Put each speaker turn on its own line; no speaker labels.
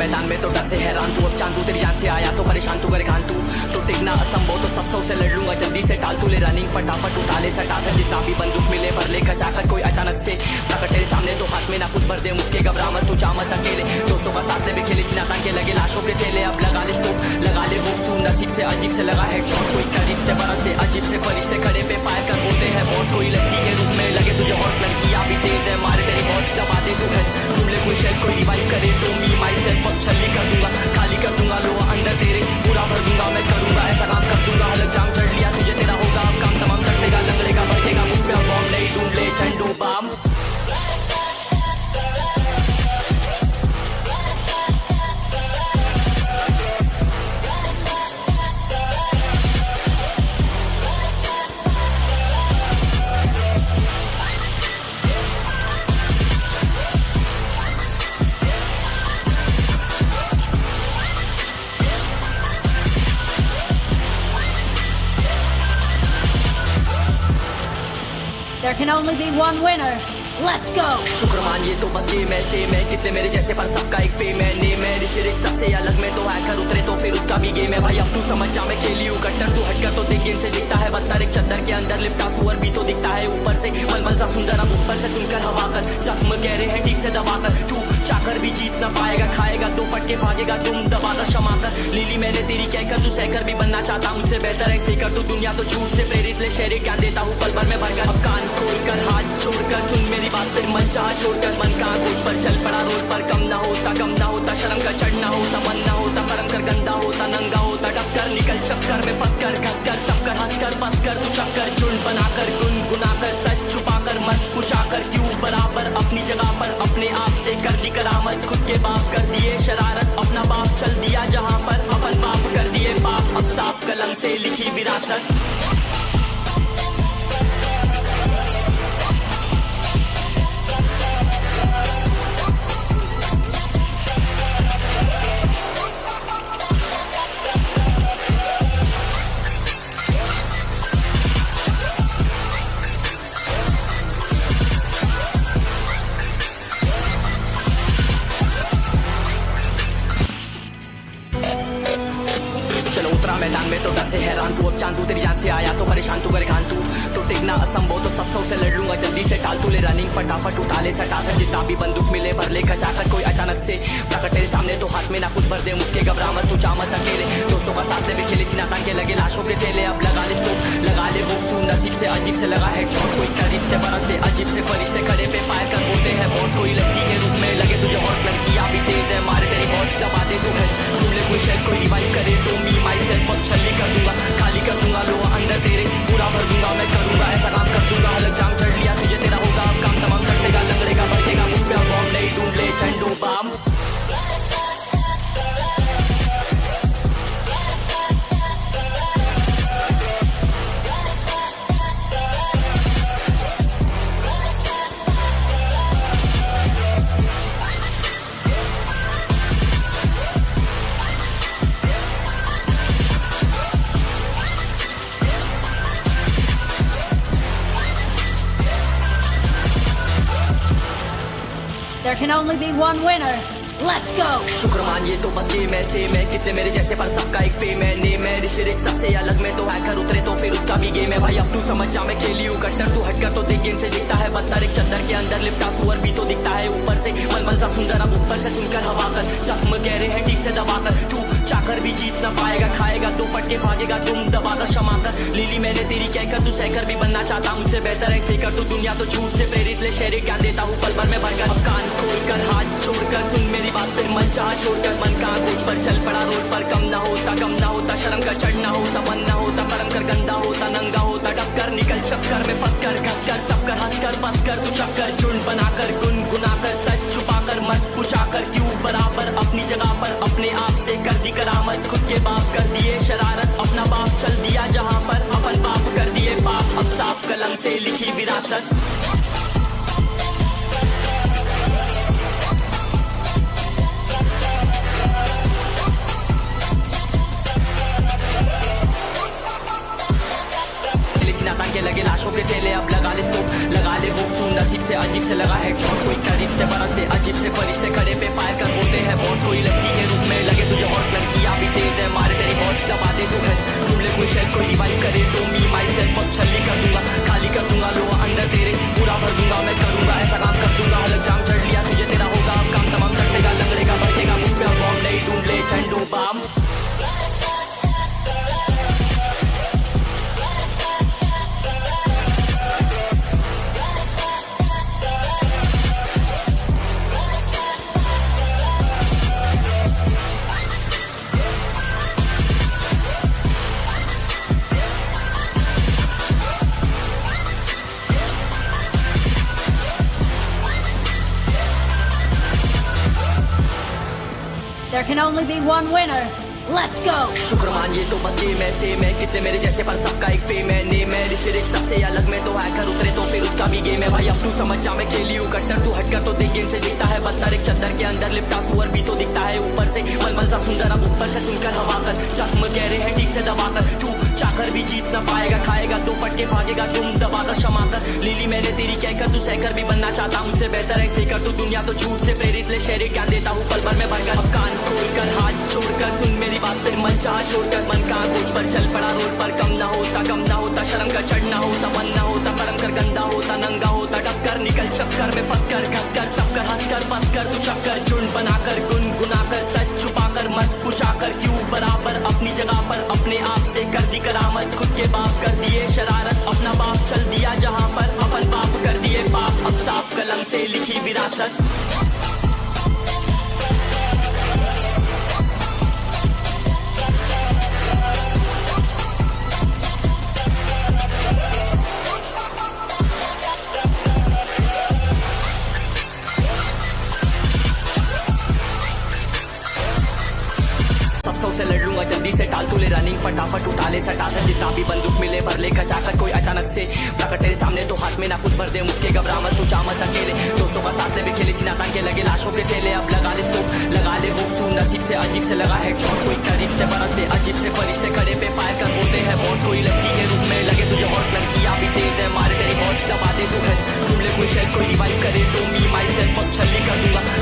मैदान में तो डर से हैरान तू, अब चांदू तेरी जान से आया तो परेशान तू, करे खान तू तो टिकना असंभव, तो सब सौ से लड़ लूंगा जल्दी से, टाल तू ले रनिंग फटाफट उताले सटा से, जितना भी बंदूक मिले भर ले खचाखत, कोई अचानक से प्रकट तेरे सामने तो हाथ में ना कुछ भर दे मुक्के, घबरा मत तू जामत अकेले, दोस्तों का साथ भी खेले चिनाता के लगे लाशों के सेले, अब लगा ले स्टोप लगा ले होप सू, नसीब से अजीब से लगा हेडशॉट, कोई करीब से बरसते अजीब से फरिश्ते खड़े पे फायर कर होते हैं बहुत, कोई लड़की के रूप में लगे तुझे हॉट, लड़कियां भी तेज है मारे तेरी बहुत, दबा दे तू घर ढूंढ ले कोई शेल, कोई रिवाइव करे तो मी माई सेल्फ अब छल्ली कर दूंगा, खाली कर दूंगा लो अंदर तेरे, पूरा भर दूंगा मैं करूंगा ऐसा काम कर दूंगा, हलक जाम चढ़ लिया तुझे तेरा होगा अब काम तमाम, तटेगा लंगड़ेगा बढ़ेगा मुझ पे अब बॉम्ब नहीं ढूंढ ले झंडू balm.
There can only be one winner. Let's go!
शुक्र मानिए तो बस गेम ऐसे मैं कितने मेरे जैसे पर सबका एक फेम है, नेम है ऋषिरिक सबसे अलग में तो हैकर उतरे तो फिर उसका भी गेम है भाई, अब तू समझ जा मैं खेली हूँ कट्टर, तू हटकर तो देख गेम से दिखता है बदतर, एक चद्दर के अंदर लिपटा सुअर भी तो दिखता है ऊपर से, मलमल सा सुंदर अब ऊपर से सुनकर हवा कर, जख्म कह रहे हैं ठीक से दबा कर, तू चाकर भी जीत ना पाएगा, खाएगा दो फटके भागेगा तुम दबा कर क्षमा कर, लीली मैंने तेरी कहकर तू सहकर भी बनना चाहता मुझसे बेहतर है फेकर, तू दुनिया तो झूठ से प्रेरित ले शेरे क्या देता हूँ पल भर में भरकर, अब कान खोलकर हाथ छोड़कर सुन मेरी बात, फिर मन चाह छोड़कर मन का खोज पर चल पड़ा रोड पर, कम ना होता शर्म का चढ़ना होता, मन ना होता कर्म कर गंदा होता, नंगा होता डबकर निकल चक्कर में फंस कर घस कर सब कर हंस कर बस कर तू चक्कर झुंड बनाकर गुनगुनाकर सच छुपाकर मत पूछाकर क्यों बराबर अपनी जगह पर अपने आप से कर दी करामत, खुद के बाप कर दिए शरारत, अपना बाप चल दिया जहाँ पर अपन बाप कर दिए बाप, अब साफ कलम से लिखी विरासत। मैदान में तो डर से हैरान तू, अब चांदू तेरी जान से आया तो परेशान तू, करे खान तू तो टिकना असंभव, तो सब सौ से लड़ लूंगा जल्दी से, टाल तू ले रनिंग फटाफट उताले सटा से, जितना भी बंदूक मिले भर ले खचाखत, कोई अचानक से प्रकट तेरे सामने तो हाथ में ना कुछ भर दे मुक्के, घबरा मत तू जामत अकेले, दोस्तों का साथ भी खेले चिनाता के लगे लाशों के सेले, अब लगा ले स्टोप लगा ले होप सू, नसीब से अजीब से लगा हेडशॉट, कोई करीब से बरसते अजीब से फरिश्ते खड़े पे फायर कर होते हैं बहुत, कोई लड़की के रूप में लगे तुझे हॉट, लड़कियां भी तेज है मारे तेरी बहुत, दबा दे तू घर ढूंढ ले कोई शेल, कोई रिवाइव करे तो मी माई सेल्फ अब छल्ली कर दूंगा, खाली कर दूंगा लो अंदर तेरे, पूरा भर दूंगा मैं करूंगा ऐसा काम कर दूंगा, हलक जाम चढ़ लिया तुझे तेरा होगा अब काम तमाम, तटेगा लंगड़ेगा बढ़ेगा मुझ पे अब बॉम्ब नहीं ढूंढ ले झंडू balm.
There can only be one winner. Let's go!
शुक्र मानिए तो बस गेम ऐसे मैं कितने मेरे जैसे पर सबका एक फेम है, नेम है ऋषिरिक सबसे अलग में तो हैकर उतरे तो फिर उसका भी गेम है भाई, अब तू समझ जा मैं खेली हूँ कट्टर, तू हटकर तो देख गेम से दिखता है बदतर, एक चद्दर के अंदर लिपटा सुअर भी तो दिखता है ऊपर से, मलमल सा सुंदर अब ऊपर से सुनकर हवा कर, जख्म कह रहे हैं ठीक से दबा कर, तू चाकर भी जीत ना पाएगा, खाएगा दो फटके भागेगा तुम दबा कर क्षमा कर, लीली मैंने तेरी कहकर तू सहकर भी बनना चाहता मुझसे बेहतर है फेकर, तू दुनिया तो झूठ से प्रेरित ले शेरे क्या देता हूँ पल भर में भरकर, अब कान खोलकर हाथ छोड़कर सुन मेरी बात, फिर मन चाह छोड़कर मन का खोज पर चल पड़ा रोड पर, कम ना होता शर्म का चढ़ना होता, मन ना होता कर्म कर गंदा होता, नंगा होता डबकर निकल चक्कर में फंस कर घस कर सब कर हंस कर बस कर तू चक्कर झुंड बनाकर गुनगुनाकर सच छुपाकर मत पूछाकर क्यों बराबर अपनी जगह पर अपने आप से कर दी करामत, खुद के बाप कर दिए शरारत, अपना बाप चल दिया जहाँ पर अपन बाप कर दिए बाप, अब साफ कलम से लिखी विरासत। के लगे लाशों के सेले अब लगा ले स्कोप लगा ले हुक सुन नसीब से अजीब से लगा हेडशॉट कोई करीब से बरसते अजीब से फरिश्ते खड़े पे फायर कर होते हैं बॉस कोई लड़की के रूप में लगे तुझे हॉट लड़कियां भी तेज है मारे तेरी बहुत दबा दे तू है ढूंढ ले कोई शेर कोई रिवाइव करे तो मी माई सेल्फ अब छल्ली कर दूंगा खाली कर दूंगा लो अंदर तेरे पूरा भर दूंगा मैं करूंगा ऐसा काम कर दूंगा हलक जाम चढ़ लिया तुझे तेरा होगा अब काम तमाम तटेगा लगड़ेगा बढ़ेगा मुझ पे अब बॉम्ब नहीं ढूंढ ले झंडू balm
There can only be one winner. Let's go.
शुक्र मानिए तो बस गेम ऐसे मैं कितने मेरे जैसे पर सबका एक फेम है नेम है ऋषिरिक सबसे अलग में तो हैकर उतरे तो फिर उसका भी गेम है भाई अब तू समझ जा मैं खेली हूँ कट्टर तू हटकर तो देख गेम से दिखता है बदतर एक चद्दर के अंदर लिपटा सुअर भी तो दिखता है ऊपर से मलमल सा सुंदर अब ऊपर से सुनकर हवा कर जख्म कह रहे हैं ठीक से दबा कर तू चाकर भी जीत ना पाएगा खाएगा दो फटके भागेगा तुम दबाकर क्षमा कर लीली मैंने तेरी कहकर तू सहकर भी बनना चाहता हूँ मुझसे बेहतर है फेकर तू दुनिया तो झूठ से प्रेरित ले शेरे क्या देता हूँ पल भर में भरकर अब कान खोलकर हाथ छोड़कर सुन मेरी बात फिर मन चाह छोड़कर मन का खोज पर चल पड़ा रोड पर कम ना होता शर्म का चढ़ना होता मन ना होता परम कर गंदा होता नंगा होता टक्कर निकल चक्कर में फंस कर घस कर सब कर हंस कर बस कर तू चक्कर झुंड बनाकर गुनगुनाकर सच छुपाकर मत पूछाकर क्यों बराबर अपनी जगह पर अपने आप से कर दी करामत खुद के बाप कर दिए शरारत अपना बाप चल दिया जहाँ पर अपन बाप कर दिए बाप अब साफ कलम से लिखी विरासत से लड़ लूंगा जल्दी से टाल तू ले रनिंग फटाफट उठा ले सटा से जितना भी बंदूक मिले भर ले खचाकर कोई अचानक से प्रकट तेरे सामने तो हाथ में ना कुछ भर दे मुझके घबरा मत तू चामत अकेले दोस्तों का साथ ले खेले थी नाता के लगे लाशों के सेले अब लगा ले स्कोप लगा ले हुक सुन नसीब से अजीब से लगा हेडशॉट कोई करीब से बरसते अजीब से फरिश्ते खड़े पे फायर कर होते हैं बॉस कोई लड़की के रूप में लगे तुझे हॉट लड़कियां भी तेज है मारे तेरी बहुत दबा दे तू है ढूंढ ले कोई शेर कोई रिवाइव करे तो मी माई सेल्फ अब छल्ली कर दूंगा